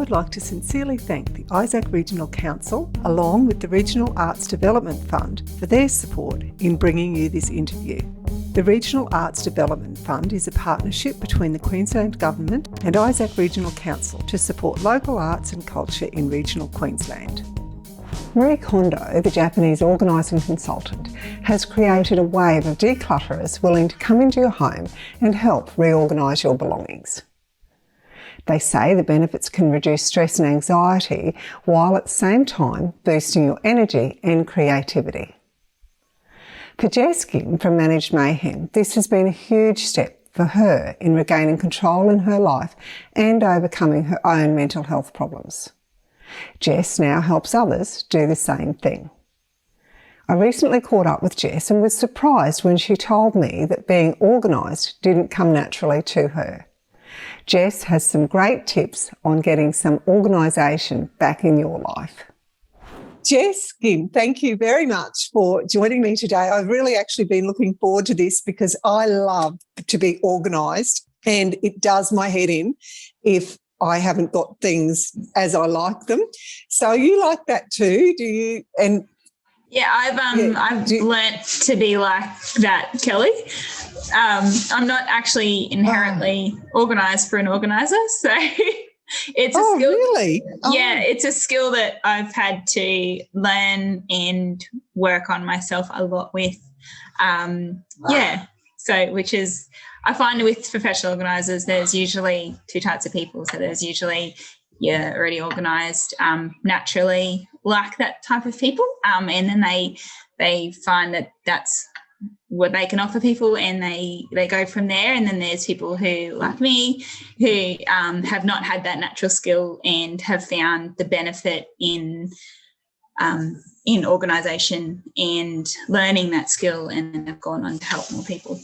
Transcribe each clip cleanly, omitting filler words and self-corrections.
would like to sincerely thank the Isaac Regional Council, along with the Regional Arts Development Fund, for their support in bringing you this interview. The Regional Arts Development Fund is a partnership between the Queensland Government and Isaac Regional Council to support local arts and culture in regional Queensland. Kondo, the Japanese organising consultant, has created a wave of declutterers willing to come into your home and help reorganise your belongings. They say the benefits can reduce stress and anxiety while at the same time boosting your energy and creativity. For Jess Gimm from Managed Mayhem, this has been a huge step for her in regaining control in her life and overcoming her own mental health problems. Jess now helps others do the same thing. I recently caught up with Jess and was surprised when she told me that being organised didn't come naturally to her. Jess has some great tips on getting some organisation back in your life. Jess Gimm, thank you very much for joining me today. I've really actually been looking forward to this because I love to be organised and it does my head in if I haven't got things as I like them. So you like that too, do you? And yeah, I've learnt to be like that, Kelly. I'm not actually inherently organised for an organiser, so it's a skill. Really? Yeah, it's a skill that I've had to learn and work on myself a lot with. Which is, I find with professional organisers, there's usually two types of people. So there's usually already organised, naturally like that type of people, and then they find that that's what they can offer people, and they go from there. And then there's people who, like me, who have not had that natural skill and have found the benefit in organisation and learning that skill, and then have gone on to help more people.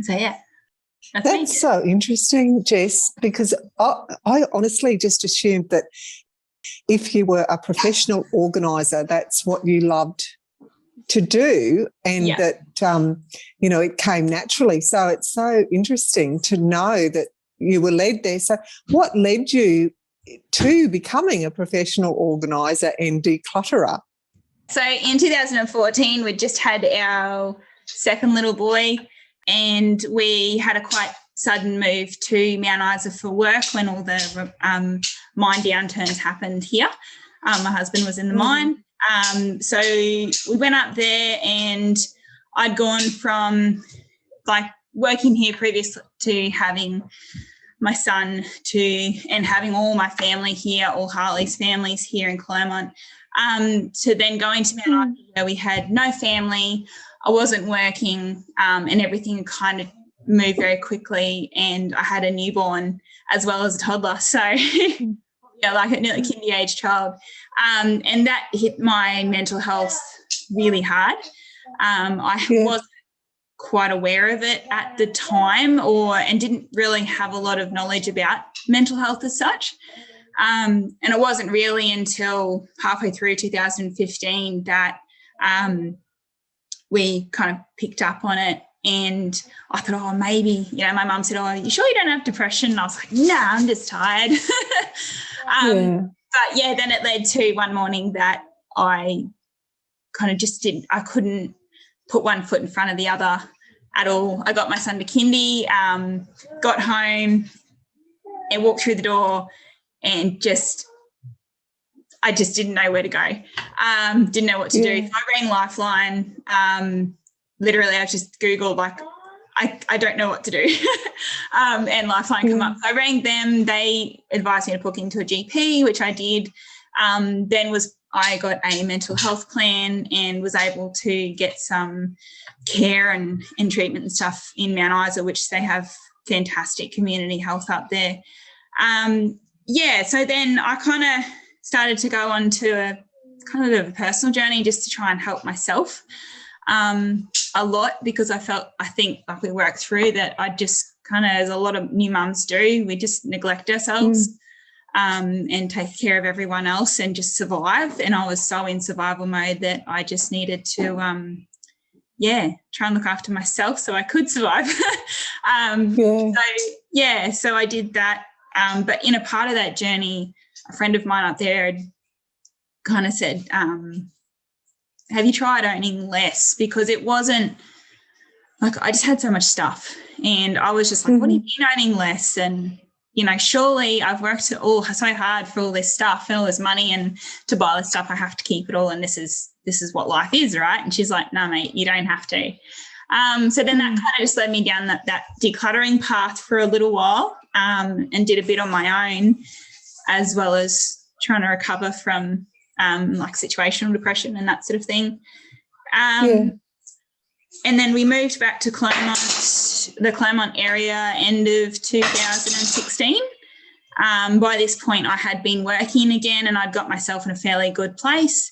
So, yeah. That's so interesting, Jess, because I honestly just assumed that if you were a professional organiser, that's what you loved to do, and that, it came naturally. So it's so interesting to know that you were led there. So what led you to becoming a professional organiser and declutterer? So in 2014, we just had our second little boy, and we had a quite sudden move to Mount Isa for work when all the mine downturns happened here. My husband was in the mine. So we went up there, and I'd gone from like working here previous to having my son and having all my family here, all Harley's families here in Claremont, to then going to Mount Isa where we had no family. I wasn't working, and everything kind of moved very quickly, and I had a newborn as well as a toddler. So like a nearly kindy age child. And that hit my mental health really hard. I wasn't quite aware of it at the time, and didn't really have a lot of knowledge about mental health as such. And it wasn't really until halfway through 2015 that we kind of picked up on it. And I thought, maybe, my mum said, you sure you don't have depression? And I was like, no, I'm just tired. But then it led to one morning that I kind of just I couldn't put one foot in front of the other at all. I got my son to kindy, got home and walked through the door, and I just didn't know where to go. Didn't know what to do. So I rang Lifeline. Literally, I just Googled, I don't know what to do. And Lifeline come up. So I rang them. They advised me to book into a GP, which I did. Then I got a mental health plan and was able to get some care and treatment and stuff in Mount Isa, which they have fantastic community health up there. So then I kind of started to go on to a kind of a personal journey just to try and help myself a lot, because I think like we worked through that. I just kind of, as a lot of new mums do, we just neglect ourselves and take care of everyone else and just survive. And I was so in survival mode that I just needed to, try and look after myself so I could survive. So I did that. But in a part of that journey, a friend of mine up there had kind of said, have you tried owning less? Because it wasn't like, I just had so much stuff and I was just like, what do you mean owning less? And, you know, surely I've worked so hard for all this stuff and all this money, and to buy this stuff, I have to keep it all. And this is what life is, right? And she's like, no, mate, you don't have to. So then that kind of just led me down that decluttering path for a little while, and did a bit on my own, as well as trying to recover from like situational depression and that sort of thing. And then we moved back to the Claremont area, end of 2016. By this point, I had been working again and I'd got myself in a fairly good place.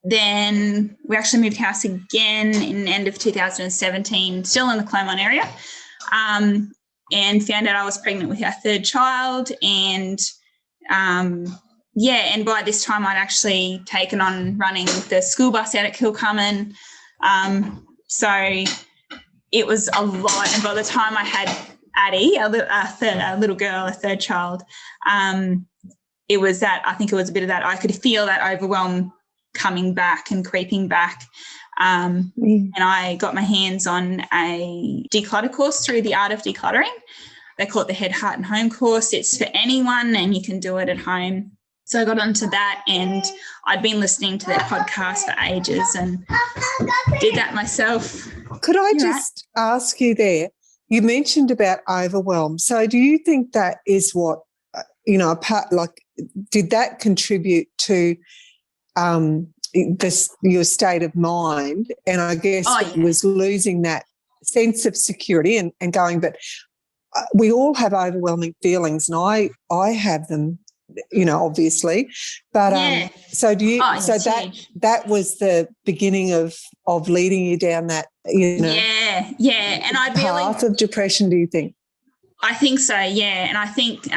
Then we actually moved house again in the end of 2017, still in the Claremont area, and found out I was pregnant with our third child. And and by this time I'd actually taken on running the school bus out at Kilcummin. So it was a lot. And by the time I had Addie, a little girl, a third child, it was that, I think it was a bit of that, I could feel that overwhelm coming back and creeping back. And I got my hands on a declutter course through the Art of Decluttering. They call it the Head, Heart and Home course. It's for anyone and you can do it at home. So I got onto that, and I'd been listening to their podcast for ages and did that myself. Could I just ask you there, you mentioned about overwhelm. So do you think that is what, did that contribute to your state of mind? And I guess it was losing that sense of security and going, but we all have overwhelming feelings, and I have them, obviously. But so do you? That was the beginning of leading you down that and path of depression. Do you think? I think so. Yeah, and I think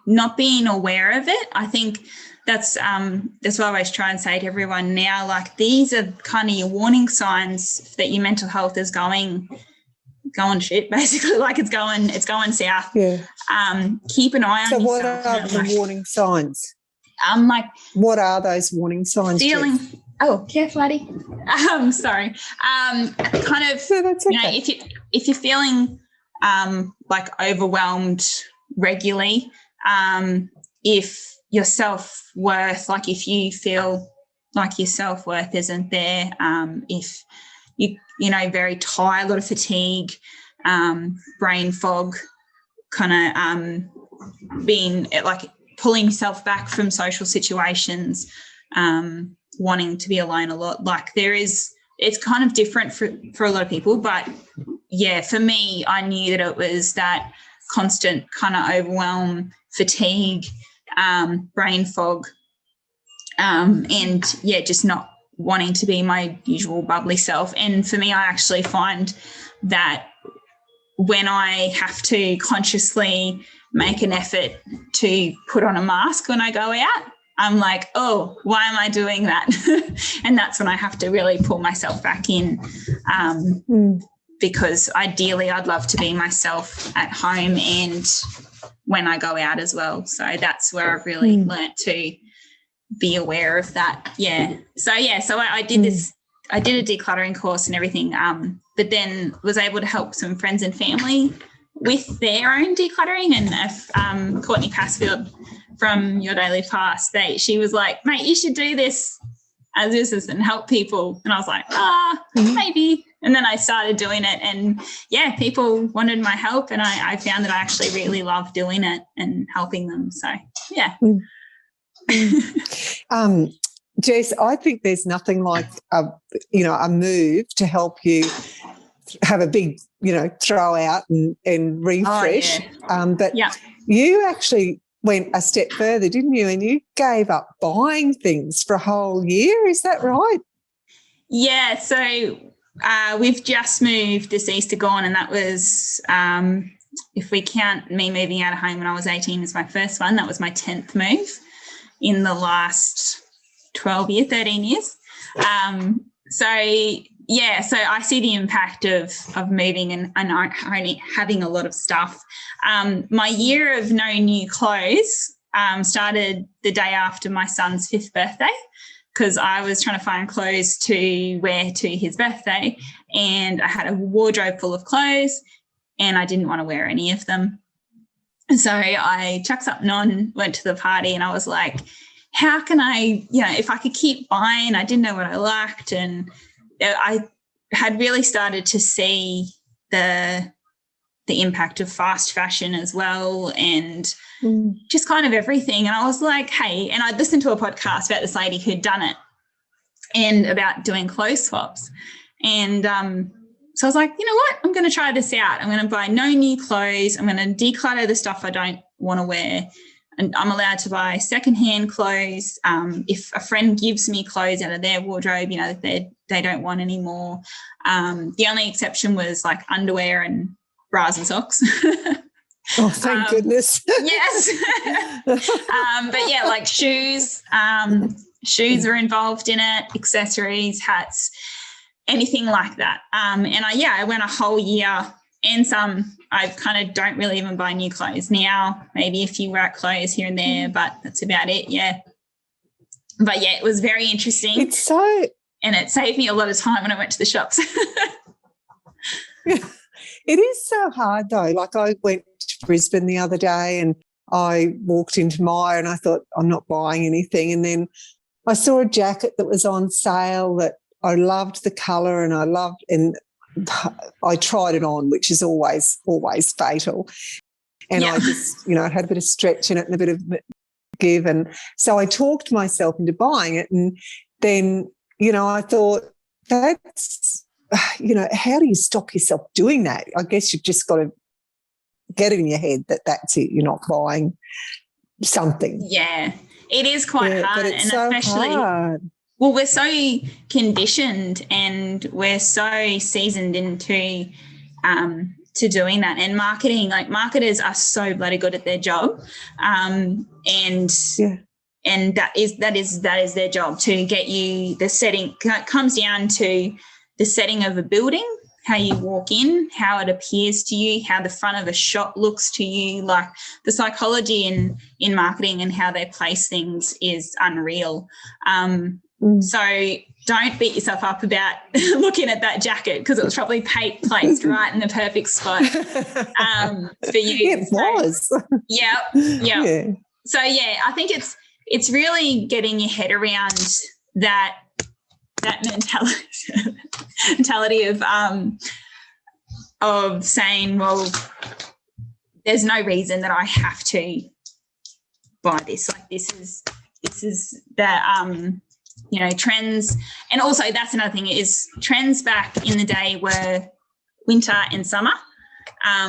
not being aware of it. I think that's what I always try and say to everyone now. Like, these are kind of your warning signs that your mental health is going shit, basically. Like, it's going south. Yeah. Keep an eye on yourself. So what are the warning signs? What are those warning signs? Feeling. Jess? Oh, careful, Addie. Sorry. Kind of. No, that's okay. If you're feeling like overwhelmed regularly, if your self-worth, like if you feel like your self-worth isn't there, if you very tired, a lot of fatigue, brain fog, kind of being like pulling yourself back from social situations, wanting to be alone a lot. Like, it's kind of different for a lot of people, but yeah, for me, I knew that it was that constant kind of overwhelm, fatigue, brain fog, and just not wanting to be my usual bubbly self. And for me, I actually find that when I have to consciously make an effort to put on a mask when I go out, I'm like, oh, why am I doing that? And that's when I have to really pull myself back in, because ideally I'd love to be myself at home and when I go out as well. So that's where I've really learnt to be aware of that. So I did this. I did a decluttering course and everything, but then was able to help some friends and family with their own decluttering. And Courtney Passfield from Your Daily Fast, she was like, mate, you should do this as business and help people. And I was like, maybe. And then I started doing it, and people wanted my help, and I found that I actually really love doing it and helping them. So Jess, I think there's nothing like a move to help you have a big, throw out and refresh. But you actually went a step further, didn't you? And you gave up buying things for a whole year. Is that right? Yeah. So we've just moved this Easter gone, and that was, if we count me moving out of home when I was 18 as my first one, that was my 10th move in the last 13 years. So Yeah, so I see the impact of moving and only having a lot of stuff. My year of no new clothes started the day after my son's 5th birthday, because I was trying to find clothes to wear to his birthday, and I had a wardrobe full of clothes and I didn't want to wear any of them. So I chucked something on, went to the party, and I was like, how can I, if I could keep buying, I didn't know what I liked. And I had really started to see the impact of fast fashion as well, and just kind of everything. And I was like, hey, and I'd listened to a podcast about this lady who'd done it and about doing clothes swaps. And so I was like, you know what, I'm going to try this out. I'm going to buy no new clothes. I'm going to declutter the stuff I don't want to wear. And I'm allowed to buy secondhand clothes. If a friend gives me clothes out of their wardrobe, that they don't want anymore. The only exception was like underwear and bras and socks. Oh, thank goodness. Yes. But yeah, like shoes. Shoes are involved in it, accessories, hats, anything like that. And I went a whole year and some. I kind of don't really even buy new clothes now, maybe a few work clothes here and there, but that's about it, yeah. But, yeah, it was very interesting. And it saved me a lot of time when I went to the shops. It is so hard, though. Like, I went to Brisbane the other day and I walked into Myer and I thought, I'm not buying anything. And then I saw a jacket that was on sale that I loved the colour and I tried it on, which is always fatal. And I just, it had a bit of stretch in it and a bit of give. And so I talked myself into buying it. And then, I thought, that's, how do you stop yourself doing that? I guess you've just got to get it in your head that that's it. You're not buying something. Yeah, it is quite hard. But it's and so especially hard. Well, we're so conditioned and we're so seasoned into to doing that. And marketing, like marketers are so bloody good at their job, and that is their job, to get you the setting. It comes down to the setting of a building, how you walk in, how it appears to you, how the front of a shop looks to you. Like the psychology in marketing and how they place things is unreal. So don't beat yourself up about looking at that jacket, because it was probably placed right in the perfect spot for you. It was. Yeah. So, I think it's really getting your head around that mentality of saying, well, there's no reason that I have to buy this. Like this is that trends. And also that's another thing, is trends back in the day were winter and summer,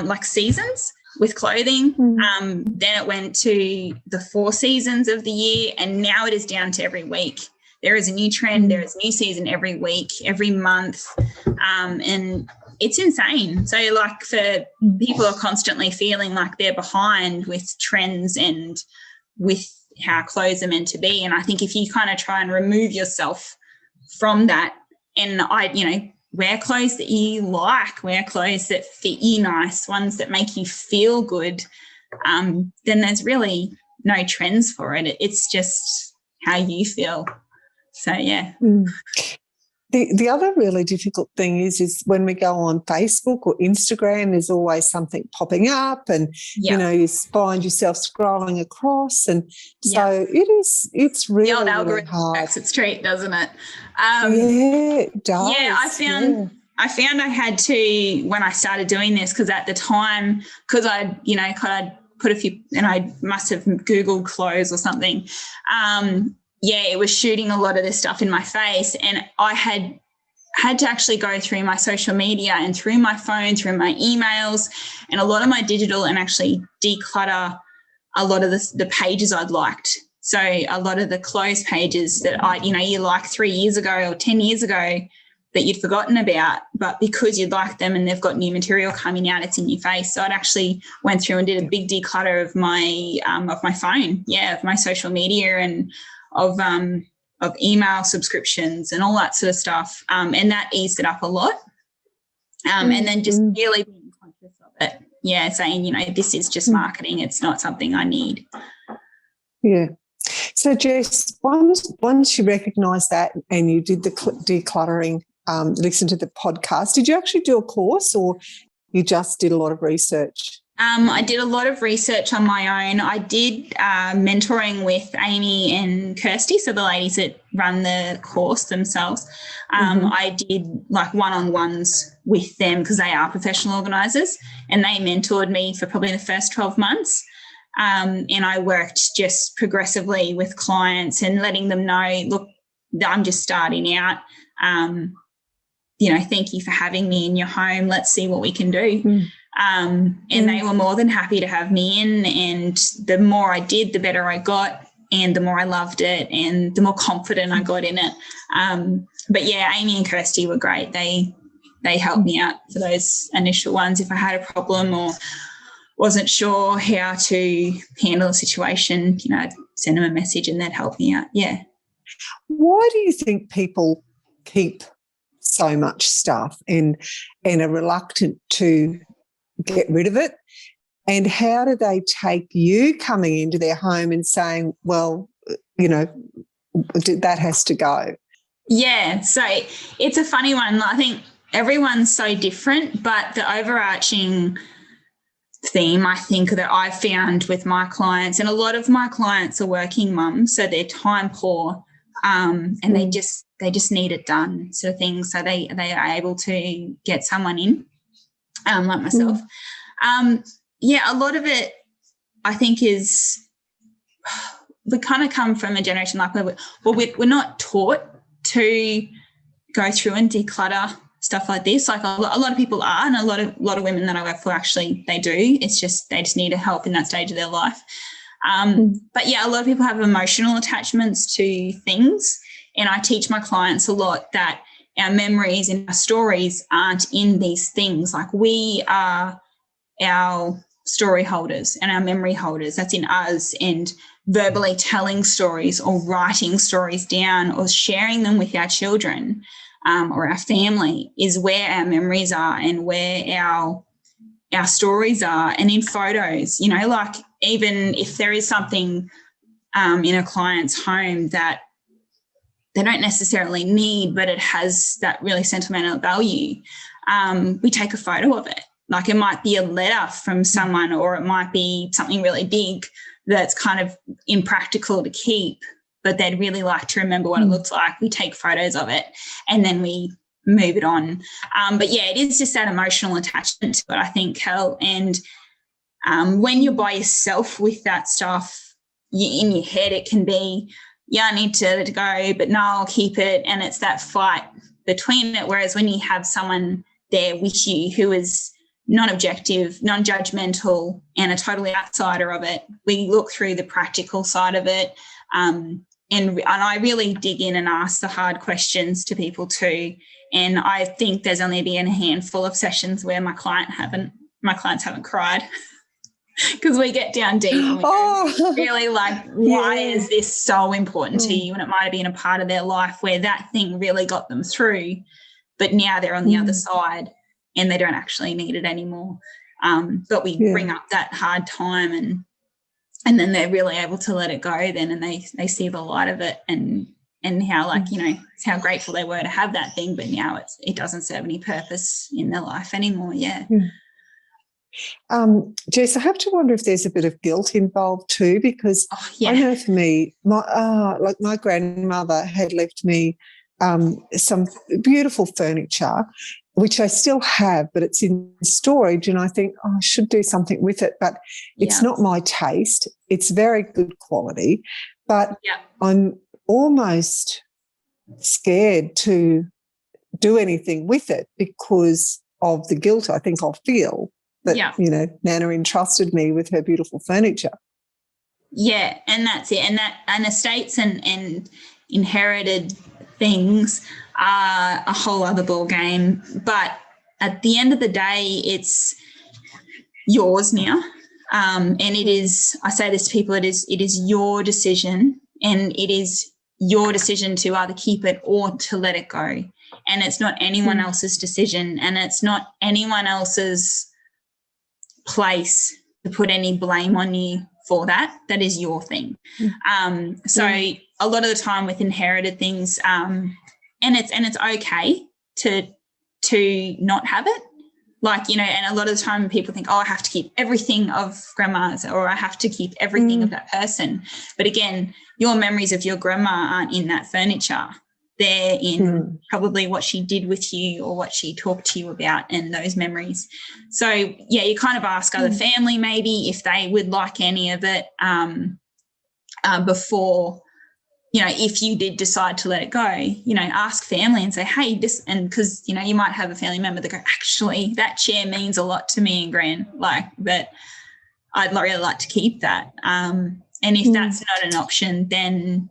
like seasons with clothing. Then it went to the 4 seasons of the year, and now it is down to every week. There is a new trend, there is a new season every week, every month, and it's insane. So like for people are constantly feeling like they're behind with trends and with how clothes are meant to be. And I think if you kind of try and remove yourself from that and wear clothes that you like, wear clothes that fit you nice, ones that make you feel good, then there's really no trends for it. It's just how you feel. So, yeah. The other really difficult thing is when we go on Facebook or Instagram, there's always something popping up and, you find yourself scrolling across. And so it's really, the old really algorithm hard. backs its treat, doesn't it? It does. Yeah, I found I had to, when I started doing this, because at the time, because I'd, kind of put a few, and I must have Googled clothes or something, it was shooting a lot of this stuff in my face, and I had to actually go through my social media and through my phone, through my emails and a lot of my digital, and actually declutter a lot of the pages I'd liked. So a lot of the clothes pages that you liked 3 years ago or 10 years ago that you'd forgotten about, but because you'd like them and they've got new material coming out, it's in your face. So I'd actually went through and did a big declutter of my phone, of my social media, and of of email subscriptions and all that sort of stuff, and that eased it up a lot. And then just really being conscious of it. Yeah, saying, this is just marketing. It's not something I need. Yeah. So, Jess, once you recognised that and you did the decluttering, listen to the podcast, did you actually do a course or you just did a lot of research? I did a lot of research on my own. I did mentoring with Amy and Kirsty, so the ladies that run the course themselves. I did like one-on-ones with them because they are professional organisers, and they mentored me for probably the first 12 months. And I worked just progressively with clients and letting them know, look, I'm just starting out. Thank you for having me in your home. Let's see what we can do. And they were more than happy to have me in, and the more I did, the better I got, and the more I loved it, and the more confident I got in it. But yeah, Amy and Kirsty were great. They helped me out for those initial ones. If I had a problem or wasn't sure how to handle a situation, I'd send them a message and they'd help me out. Yeah. Why do you think people keep so much stuff and are reluctant to get rid of it? And how do they take you coming into their home and saying, well, that has to go? Yeah, so it's a funny one. I think everyone's so different, but the overarching theme I think that I've found with my clients, and a lot of my clients are working mums, so they're time poor, and they just need it done, sort of thing. So they are able to get someone in, like myself. A lot of it I think is we kind of come from a generation like we're not taught to go through and declutter stuff like this. Like a lot of people are, and a lot of women that I work for actually they do. It's just they just need help in that stage of their life. But yeah, a lot of people have emotional attachments to things, and I teach my clients a lot that our memories and our stories aren't in these things. Like we are our story holders and our memory holders. That's in us, and verbally telling stories or writing stories down or sharing them with our children or our family is where our memories are and where our stories are. And in photos, like even if there is something in a client's home that they don't necessarily need, but it has that really sentimental value, we take a photo of it. Like it might be a letter from someone, or it might be something really big that's kind of impractical to keep, but they'd really like to remember what it looks like. We take photos of it and then we move it on. But yeah, it is just that emotional attachment to it, I think, Kel. And when you're by yourself with that stuff, in your head it can be, I need to let it go, but no, I'll keep it. And it's that fight between it. Whereas when you have someone there with you who is non-objective, non-judgmental, and a totally outsider of it, we look through the practical side of it. And I really dig in and ask the hard questions to people too. And I think there's only been a handful of sessions where my clients haven't cried because we get down deep and we go really like, why is this so important to you? And it might have been a part of their life where that thing really got them through, but now they're on the other side and they don't actually need it anymore. But we bring up that hard time and then they're really able to let it go then, and they see the light of it and how how grateful they were to have that thing, but now it doesn't serve any purpose in their life anymore. Jess, I have to wonder if there's a bit of guilt involved too, because I know for me, my grandmother had left me some beautiful furniture, which I still have, but it's in storage, and I think, I should do something with it, but it's not my taste. It's very good quality, but I'm almost scared to do anything with it because of the guilt I think I'll feel that, Nana entrusted me with her beautiful furniture. Yeah, and that's it. And estates and inherited things are a whole other ball game. But at the end of the day, it's yours now. And it is, I say this to people, it is your decision, and it is your decision to either keep it or to let it go. And it's not anyone else's decision, and it's not anyone else's place to put any blame on you for that. That is your thing. So a lot of the time with inherited things, and it's okay to not have it. Like, you know, and a lot of the time people think, oh, I have to keep everything of grandma's, or I have to keep everything of that person. But again, your memories of your grandma aren't in that furniture. They're in probably what she did with you or what she talked to you about, and those memories. So, yeah, you kind of ask other family maybe if they would like any of it before, you know, if you did decide to let it go, you know, ask family and say, hey, this, and because, you know, you might have a family member that go, actually, that chair means a lot to me and Gran, like, but I'd really like to keep that. And if that's not an option, then,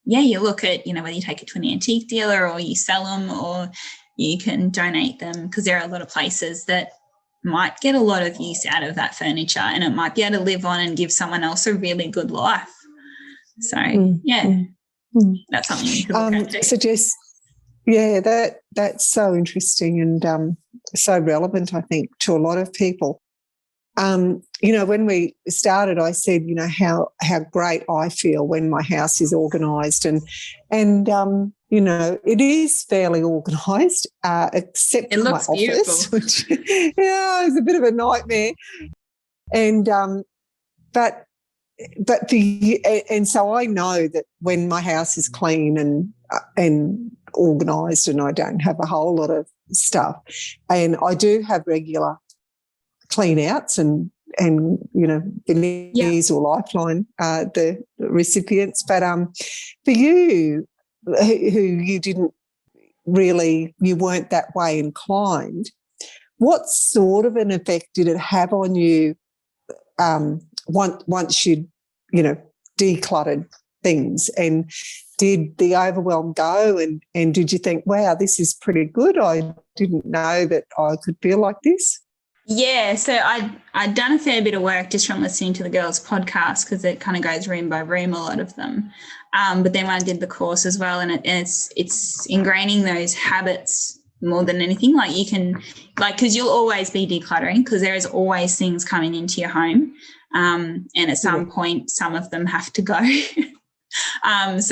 yeah, you look at, you know, whether you take it to an antique dealer or you sell them or you can donate them, because there are a lot of places that might get a lot of use out of that furniture, and it might be able to live on and give someone else a really good life. So, that's something you can look at too. So, Jess, yeah, that's so interesting and so relevant, I think, to a lot of people. You know, when we started, I said, you know, how great I feel when my house is organised, and you know, it is fairly organised, except it my office, which is a bit of a nightmare. And but so I know that when my house is clean and organised, and I don't have a whole lot of stuff, and I do have regular clean outs and you know, Belize or Lifeline, the recipients. But for you, who you didn't really, you weren't that way inclined, what sort of an effect did it have on you once you'd, you know, decluttered things? And did the overwhelm go, and did you think, wow, this is pretty good? I didn't know that I could feel like this. Yeah, so I'd done a fair bit of work just from listening to the girls' podcast, because it kind of goes room by room, a lot of them. But then when I did the course as well, and it's ingraining those habits more than anything. Like you can, like, because you'll always be decluttering, because there is always things coming into your home, and at some point, some of them have to go. As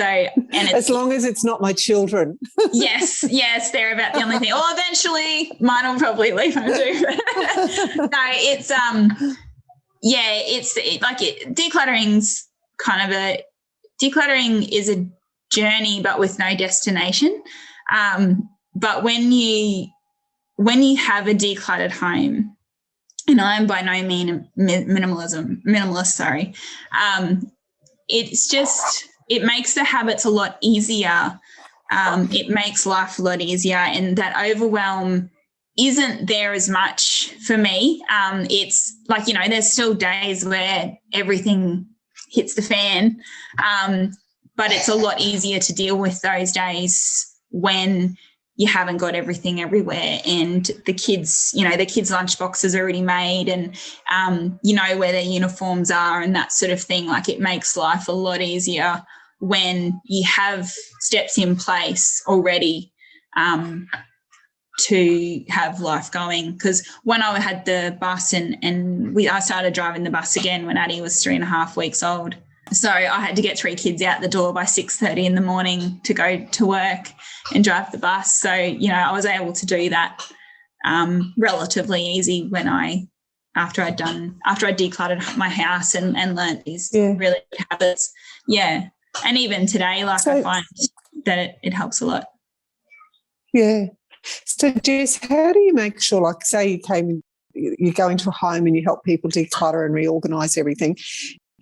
long as it's not my children. yes, they're about the only thing. Or eventually mine will probably leave home too. No, it's decluttering is a journey, but with no destination. But when you have a decluttered home, and I am by no means minimalist, it's just, it makes the habits a lot easier. It makes life a lot easier, and that overwhelm isn't there as much for me. It's like, you know, there's still days where everything hits the fan, but it's a lot easier to deal with those days when you haven't got everything everywhere, and the kids' lunch box is already made, and you know where their uniforms are and that sort of thing. Like, it makes life a lot easier when you have steps in place already to have life going. Because when I had the bus and I started driving the bus again when Addie was 3.5 weeks old. So I had to get 3 kids out the door by 6:30 in the morning to go to work and drive the bus. So, you know, I was able to do that relatively easy after I decluttered my house and learnt these really good habits. Yeah. And even today, I find that it helps a lot. Yeah. So, Jess, how do you make sure, like, say you go into a home and you help people declutter and reorganise everything,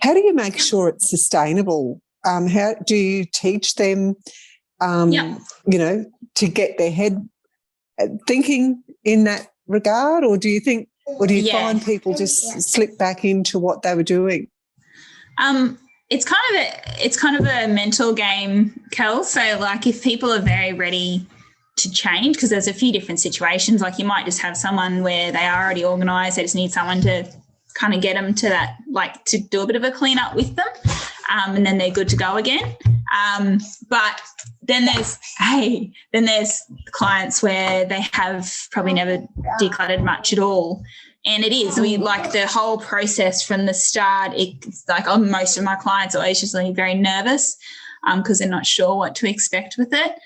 how do you make sure it's sustainable? How do you teach them, you know, to get their head thinking in that regard, or do you find people just slip back into what they were doing? It's kind of a mental game, Kel. So, like, if people are very ready to change, because there's a few different situations. Like, you might just have someone where they are already organised, they just need someone to kind of get them to that, like, to do a bit of a clean up with them, and then they're good to go again. But then there's clients where they have probably never decluttered much at all. And it is, we like the whole process from the start. It's like most of my clients are always just like very nervous because they're not sure what to expect with it.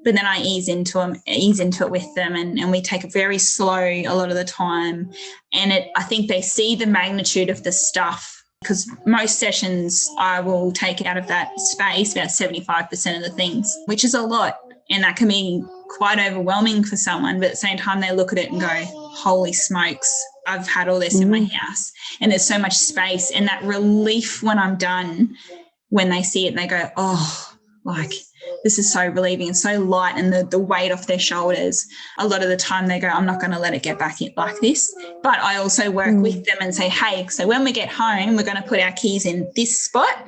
But then I ease into it with them, and we take it very slow a lot of the time. And I think they see the magnitude of the stuff, because most sessions I will take out of that space about 75% of the things, which is a lot. And that can be quite overwhelming for someone, but at the same time they look at it and go, holy smokes, I've had all this in my house, and there's so much space. And that relief when I'm done, when they see it and they go, oh, like this is so relieving and so light, and the weight off their shoulders. A lot of the time they go, I'm not going to let it get back in like this. But I also work with them and say, hey, so when we get home, we're going to put our keys in this spot,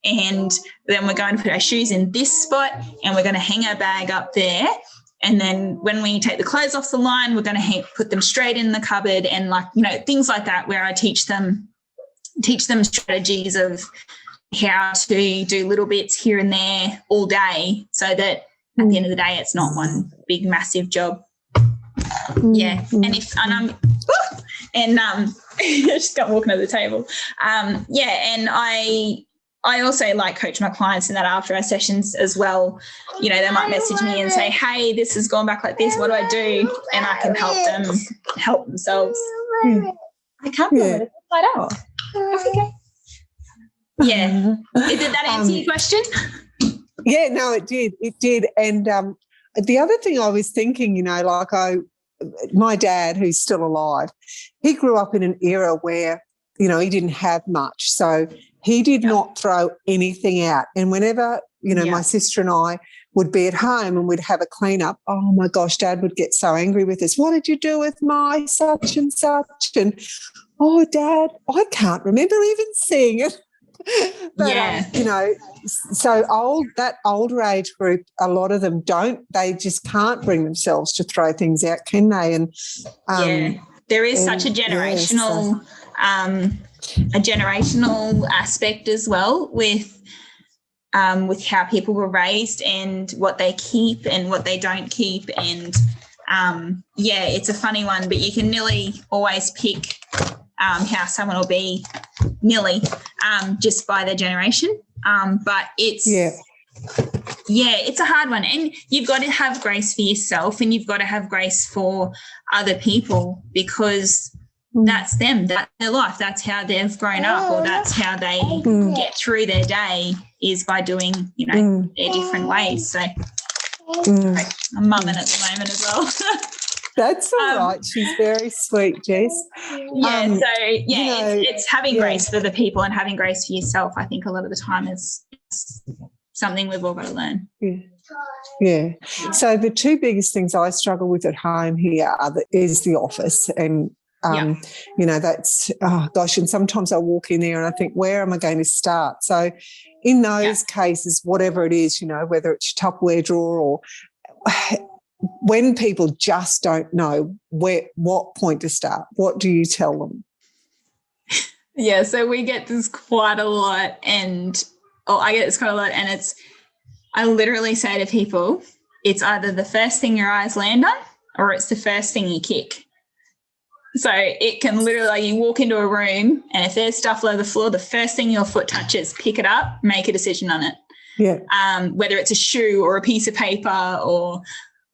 and then we're going to put our shoes in this spot, and we're going to hang our bag up there. And then when we take the clothes off the line, we're going to put them straight in the cupboard, and things like that, where I teach them strategies of how to do little bits here and there all day, so that at the end of the day, it's not one big massive job. Yeah. And I just got walking over the table. And I also coach my clients in that after our sessions as well. They might message me and say, hey, this has gone back like this, what do I do? And I can help them help themselves. I can't let it slide out. That's okay. Yeah. Did that answer your question? Yeah, no, it did. And the other thing I was thinking, my dad, who's still alive, he grew up in an era where, he didn't have much. So he did not throw anything out. And whenever, my sister and I would be at home and we'd have a clean up, oh my gosh, Dad would get so angry with us. What did you do with my such and such? And, oh, Dad, I can't remember even seeing it. But, so that older age group, a lot of them they just can't bring themselves to throw things out, can they? And there is such a generational aspect as well with how people were raised and what they keep and what they don't keep. And it's a funny one, but you can nearly always pick how someone will be just by their generation. But it's it's a hard one, and you've got to have grace for yourself, and you've got to have grace for other people, because that's them, that's their life, that's how they've grown up, or that's how they get through their day, is by doing their different ways. So I'm mumming at the moment as well. That's all right. She's very sweet, Jess. It's having grace for the people and having grace for yourself. I think a lot of the time is something we've all got to learn. Yeah. So the two biggest things I struggle with at home here is the office, and that's, oh gosh, and sometimes I walk in there and I think, where am I going to start? So in those cases, whatever it is, whether it's your Tupperware drawer or when people just don't know what point to start, what do you tell them? Yeah, so we get this quite a lot, and I get this quite a lot, and I literally say to people, it's either the first thing your eyes land on or it's the first thing you kick. So it can literally, you walk into a room and if there's stuff all over the floor, the first thing your foot touches, pick it up, make a decision on it. Yeah. Whether it's a shoe or a piece of paper or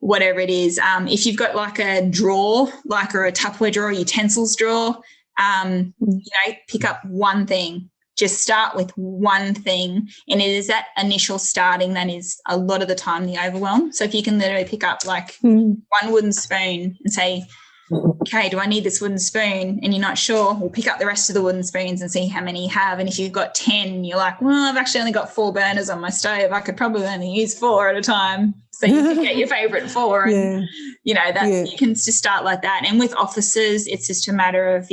whatever it is. If you've got like a drawer, or a Tupperware drawer, utensils drawer, pick up one thing. Just start with one thing. And it is that initial starting that is a lot of the time the overwhelm. So if you can literally pick up one wooden spoon and say, okay, do I need this wooden spoon? And you're not sure, well, pick up the rest of the wooden spoons and see how many you have. And if you've got 10, you're like, well, I've actually only got 4 burners on my stove. I could probably only use 4 at a time. So you can get your favourite 4. And, you can just start like that. And with offices, it's just a matter of,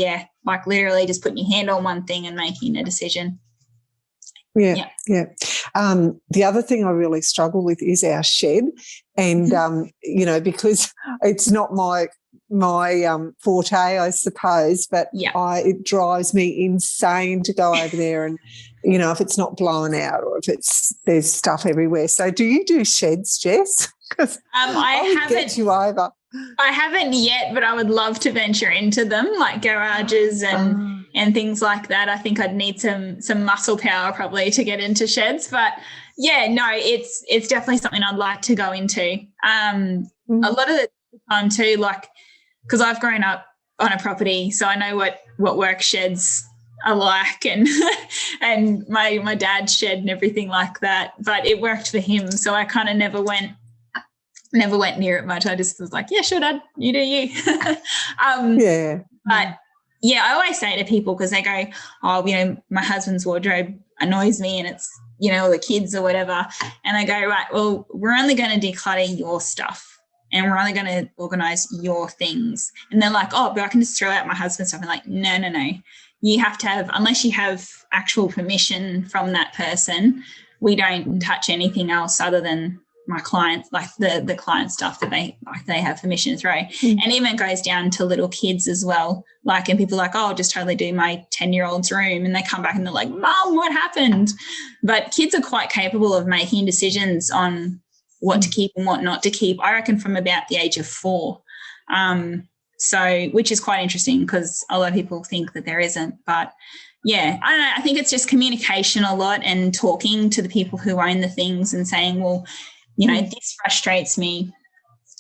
literally just putting your hand on one thing and making a decision. Yeah. The other thing I really struggle with is our shed, and because it's not forte, I suppose, but Yeah. it drives me insane to go over there and, you know, if it's not blown out or if there's stuff everywhere. So do you do sheds, Jess? Because I would get you over. I haven't yet, but I would love to venture into them, like garages and things like that. I think I'd need some muscle power probably to get into sheds. But yeah, no, it's definitely something I'd like to go into. A lot of the time too, like, because I've grown up on a property, so I know what work sheds are like, and and my dad's shed and everything like that. But it worked for him, so I kind of never went near it much. I just was like, yeah, sure, Dad, you do you. Yeah. But yeah, I always say to people, because they go, oh, you know, my husband's wardrobe annoys me and it's, you know, the kids or whatever. And I go, right, well, we're only going to declutter your stuff and we're only going to organise your things. And they're like, oh, but I can just throw out my husband's stuff. I'm like, no. You have to have, unless you have actual permission from that person, we don't touch anything else other than my clients, like the client stuff that they have permission to throw. And even it goes down to little kids as well. Like, and people are like, oh, I'll just totally do my 10-year-old's room. And they come back and they're like, Mum, what happened? But kids are quite capable of making decisions on what to keep and what not to keep, I reckon, from about the age of 4. So, which is quite interesting because a lot of people think that there isn't. But yeah, I don't know. I think it's just communication a lot and talking to the people who own the things and saying, well, you know, this frustrates me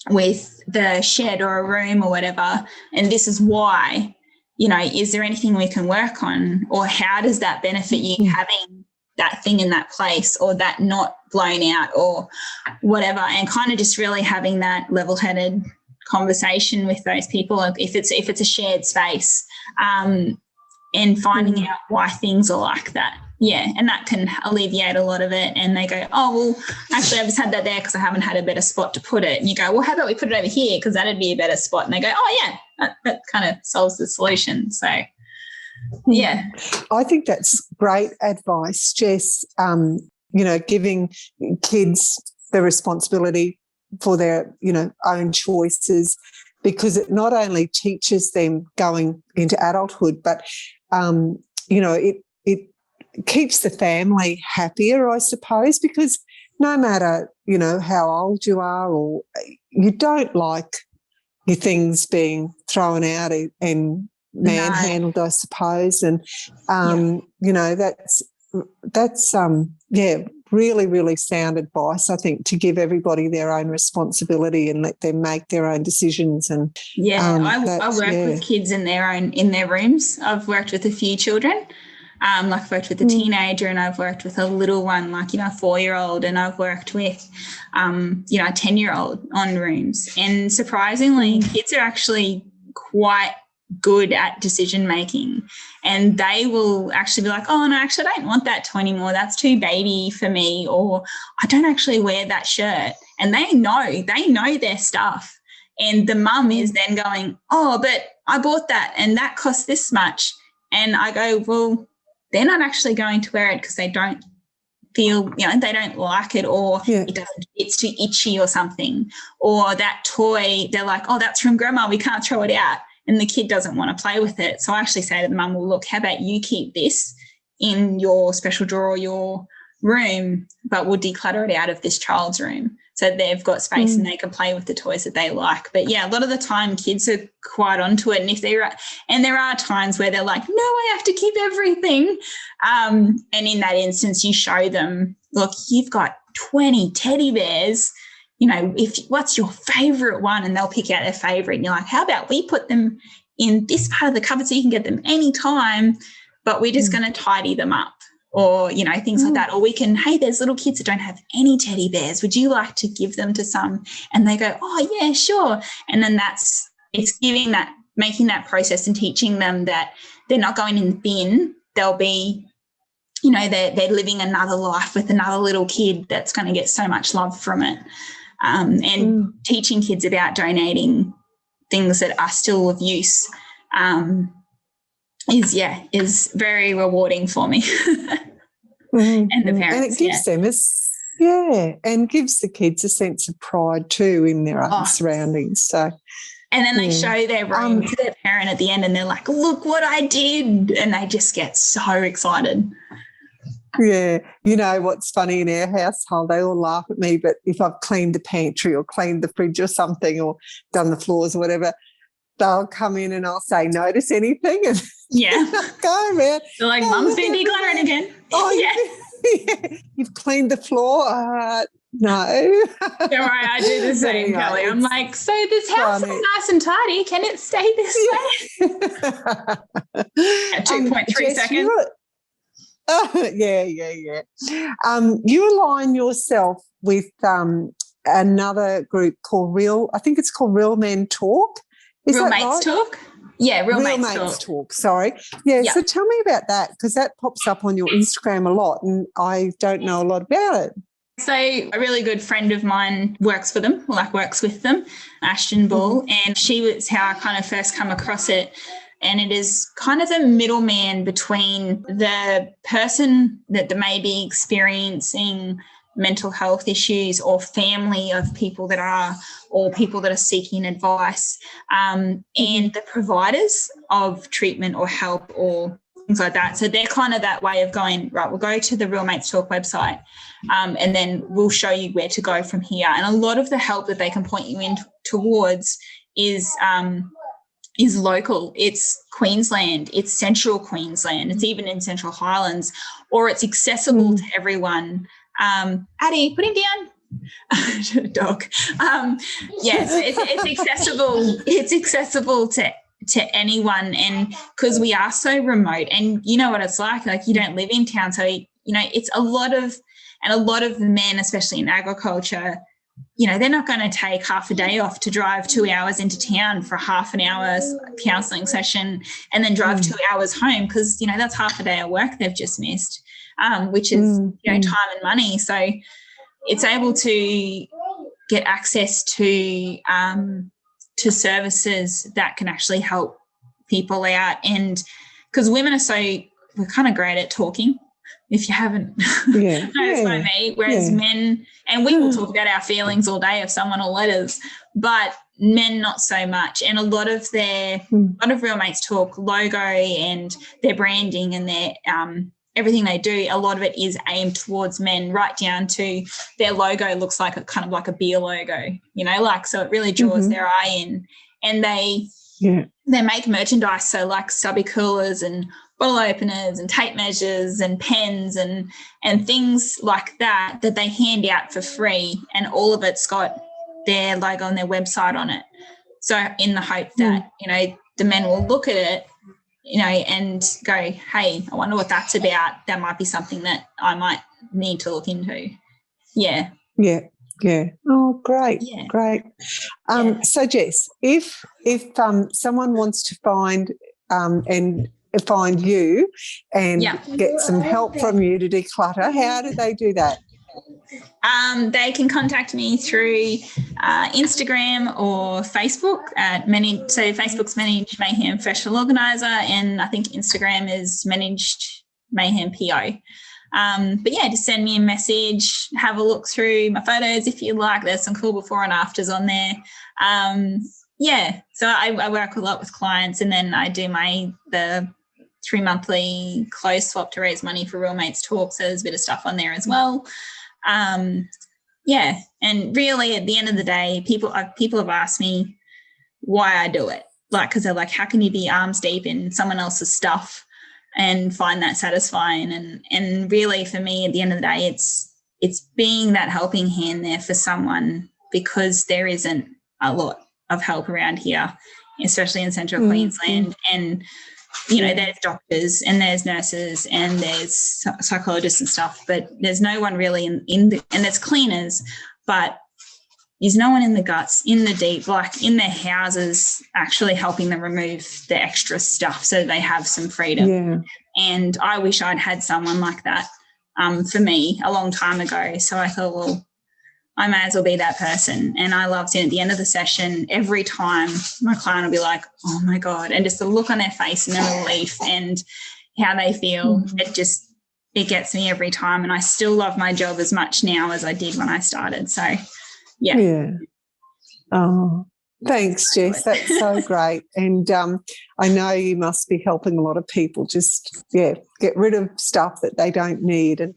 with the shed or a room or whatever, and this is why, you know, is there anything we can work on, or how does that benefit you having that thing in that place or that not blown out or whatever, and kind of just really having that level-headed conversation with those people if it's a shared space, and finding out why things are like that. Yeah, and that can alleviate a lot of it. And they go, oh, well, actually, I just had that there because I haven't had a better spot to put it. And you go, well, how about we put it over here because that'd be a better spot? And they go, oh, yeah, that kind of solves the solution. So, yeah. I think that's great advice, Jess, you know, giving kids the responsibility for their, you know, own choices, because it not only teaches them going into adulthood, but, you know, it keeps the family happier, I suppose, because no matter, you know, how old you are, or you don't like your things being thrown out and manhandled, I suppose. And, you know, that's really, really sound advice, I think, to give everybody their own responsibility and let them make their own decisions. And I work with kids in their rooms. I've worked with a few children. Like I've worked with a teenager, and I've worked with a little one, like, you know, a 4-year-old, and I've worked with, you know, a 10-year-old on rooms. And surprisingly, kids are actually quite good at decision making, and they will actually be like, oh, no, actually, I don't want that toy anymore. That's too baby for me, or I don't actually wear that shirt. And they know their stuff. And the mum is then going, oh, but I bought that and that cost this much. And I go, well, they're not actually going to wear it because they don't feel, you know, they don't like it, or it's too itchy or something. Or that toy, they're like, oh, that's from grandma, we can't throw it out. And the kid doesn't want to play with it. So I actually say to the mum, well, look, how about you keep this in your special drawer or your room, but we'll declutter it out of this child's room so they've got space and they can play with the toys that they like. But, yeah, a lot of the time kids are quite onto it. And there are times where they're like, no, I have to keep everything. And in that instance, you show them, look, you've got 20 teddy bears. You know, what's your favourite one? And they'll pick out their favourite. And you're like, how about we put them in this part of the cupboard so you can get them anytime, but we're just going to tidy them up, or, you know, things like that. Or we can, hey, there's little kids that don't have any teddy bears. Would you like to give them to some? And they go, oh, yeah, sure. And then it's giving that, making that process and teaching them that they're not going in the bin. They'll be, you know, they're living another life with another little kid that's going to get so much love from it. And teaching kids about donating things that are still of use is very rewarding for me and the parents. And it gives them and gives the kids a sense of pride too in their own surroundings. So, And then they show their room to their parent at the end and they're like, look what I did. And they just get so excited. Yeah. You know what's funny in our household, they all laugh at me, but if I've cleaned the pantry or cleaned the fridge or something or done the floors or whatever, they'll come in and I'll say, notice anything? And go around. They're like, Mum's been decluttering again. Yeah. You've cleaned the floor? No. Don't worry, I do the same, anyway, Kelly. I'm like, so this house is nice and tidy. Can it stay this way? At 2.3 seconds. You align yourself with another group called Real Men Talk. Real Mates Talk? Yeah, Real Mates Talk. Sorry. Yeah, so tell me about that, because that pops up on your Instagram a lot and I don't know a lot about it. So a really good friend of mine works with them, Ashton Bull, and she was how I kind of first come across it. And it is kind of the middleman between the person that may be experiencing mental health issues or family of people that are seeking advice, and the providers of treatment or help or things like that. So they're kind of that way of going, right, we'll go to the Real Mates Talk website and then we'll show you where to go from here. And a lot of the help that they can point you in towards is local. It's Queensland, it's central Queensland, it's even in Central Highlands, or it's accessible to everyone. Addie, put him down. Dog. It's accessible. It's accessible to anyone, and because we are so remote, and you know what it's like you don't live in town, so it's a lot of men, especially in agriculture, they're not going to take half a day off to drive 2 hours into town for half an hour counselling session and then drive 2 hours home, because that's half a day of work they've just missed, which is time and money. So it's able to get access to services that can actually help people out. And because women we're kind of great at talking, if you haven't noticed by me, whereas men, and we will talk about our feelings all day if someone will let us, but men not so much. And a lot of Real Mates Talk logo and their branding and their everything they do, a lot of it is aimed towards men, right down to their logo looks like a beer logo, so it really draws their eye in. And they make merchandise, so like stubby coolers and bottle openers and tape measures and pens and things like that they hand out for free, and all of it's got their logo and their website on it. So in the hope that, the men will look at it, and go, hey, I wonder what that's about. That might be something that I might need to look into. Yeah. Yeah. Yeah. Oh, great. Yeah. Great. So Jess, if someone wants to find you and get some help from you to declutter, how do they do that? They can contact me through Instagram or Facebook so Facebook's Managed Mayhem Professional Organiser, and I think Instagram is Managed Mayhem PO. But just send me a message, have a look through my photos if you like. There's some cool before and afters on there. So I work a lot with clients, and then I do the 3 monthly clothes swap to raise money for Real Mates Talk. So there's a bit of stuff on there as well. And really at the end of the day, people have asked me why I do it, because they're like, how can you be arms deep in someone else's stuff and find that satisfying? And really for me at the end of the day, it's being that helping hand there for someone, because there isn't a lot of help around here, especially in central Queensland. And there's doctors and there's nurses and there's psychologists and stuff, but there's no one really and there's cleaners, but there's no one in the guts, in the deep, in their houses, actually helping them remove the extra stuff so they have some freedom. Yeah. And I wish I'd had someone like that for me a long time ago. So I thought, well, I may as well be that person. And I love seeing at the end of the session, every time my client will be like, oh my God, and just the look on their face and the relief and how they feel, it gets me every time. And I still love my job as much now as I did when I started. So, yeah. Oh, Thanks, Jess. That's so great. And I know you must be helping a lot of people just, get rid of stuff that they don't need. And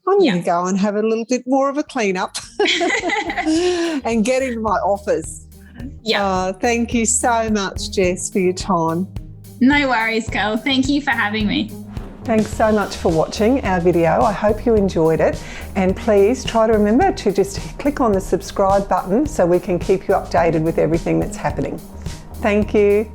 I'm going to go and have a little bit more of a clean up and get into my office. Yeah. Thank you so much, Jess, for your time. No worries, Kel. Thank you for having me. Thanks so much for watching our video. I hope you enjoyed it, and please try to remember to just click on the subscribe button so we can keep you updated with everything that's happening. Thank you.